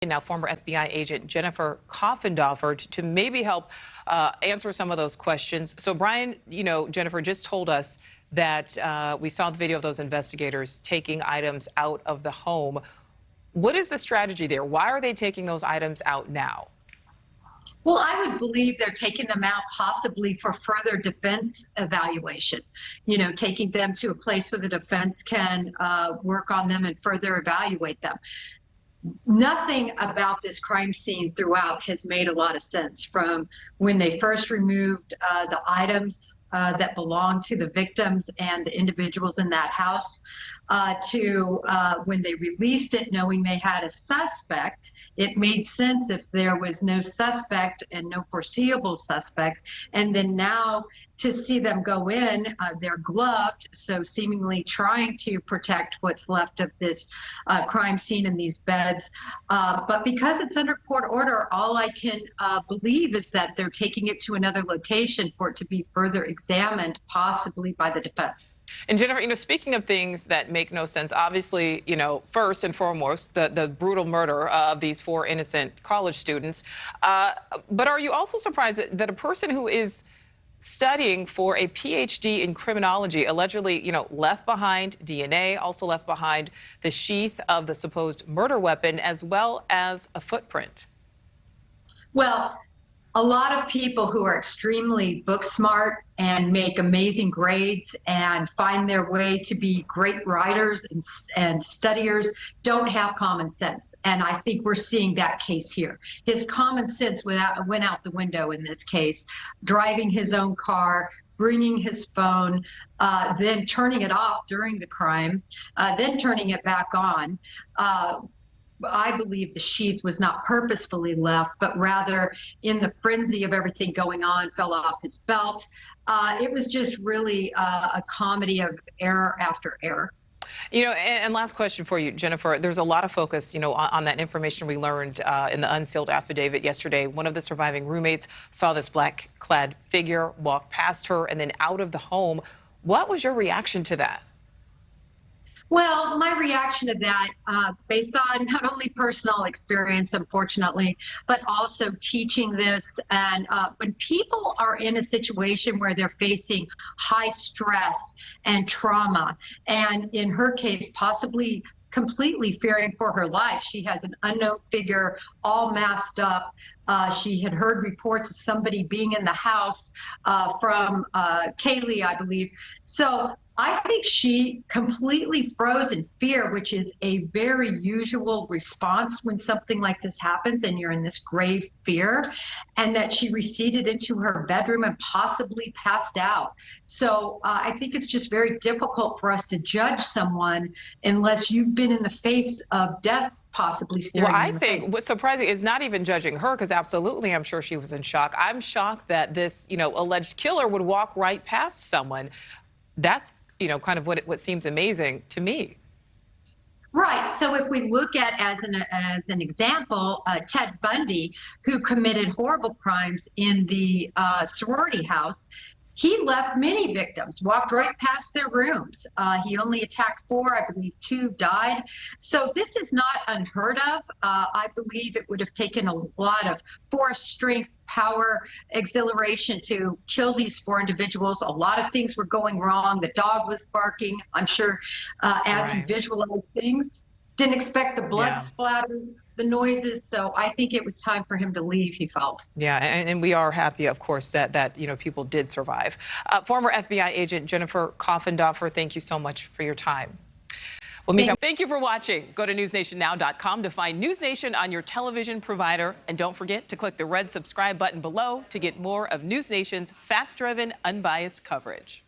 Now, former FBI agent Jennifer Coffindaffer to maybe help answer some of those questions. So, Brian, Jennifer just told us that we saw the video of those investigators taking items out of the home. What is the strategy there? Why are they taking those items out now? Well, I would believe they're taking them out possibly for further defense evaluation, taking them to a place where the defense can work on them and further evaluate them. Nothing about this crime scene throughout has made a lot of sense, from when they first removed the items that belonged to the victims and the individuals in that house to when they released it knowing they had a suspect. It made sense if there was no suspect and no foreseeable suspect. And then now to see them go in, they're gloved, so seemingly trying to protect what's left of this crime scene in these beds. But because it's under court order, all I can believe is that they're taking it to another location for it to be further examined, possibly by the defense. And Jennifer, speaking of things that make no sense, obviously, first and foremost, the brutal murder of these 4 innocent college students. But are you also surprised that a person who is studying for a PhD in criminology allegedly, left behind DNA, also left behind the sheath of the supposed murder weapon, as well as a footprint? Well, a lot of people who are extremely book smart and make amazing grades and find their way to be great writers and studiers don't have common sense. And I think we're seeing that case here. His common sense went out the window in this case, driving his own car, bringing his phone, then turning it off during the crime, then turning it back on. I believe the sheath was not purposefully left, but rather in the frenzy of everything going on, fell off his belt. It was just really a comedy of error after error. And last question for you, Jennifer. There's a lot of focus, on that information we learned in the unsealed affidavit yesterday. One of the surviving roommates saw this black-clad figure walk past her and then out of the home. What was your reaction to that? Well, my reaction to that, based on not only personal experience, unfortunately, but also teaching this, and when people are in a situation where they're facing high stress and trauma, and in her case, possibly completely fearing for her life. She has an unknown figure all masked up. She had heard reports of somebody being in the house from Kaylee, I believe. So I think she completely froze in fear, which is a very usual response when something like this happens and you're in this grave fear, and that she receded into her bedroom and possibly passed out. So I think it's just very difficult for us to judge someone unless you've been in the face of death, possibly staring Well, in the face. What's surprising is not even judging her, because absolutely, I'm sure she was in shock. I'm shocked that this, alleged killer would walk right past someone. That's kind of what seems amazing to me. Right. So if we look at as an example, Ted Bundy, who committed horrible crimes in the sorority house, he left many victims, walked right past their rooms. He only attacked 4, I believe 2 died. So this is not unheard of. I believe it would have taken a lot of force, strength, power, exhilaration to kill these 4 individuals. A lot of things were going wrong. The dog was barking, I'm sure, as he visualized things. Didn't expect the blood splatter, the noises. So I think it was time for him to leave, he felt. Yeah, and we are happy, of course, that people did survive. Former FBI agent Jennifer Coffindaffer, thank you so much for your time. Thank you for watching. Go to newsnationnow.com to find NewsNation on your television provider. And don't forget to click the red subscribe button below to get more of NewsNation's fact-driven, unbiased coverage.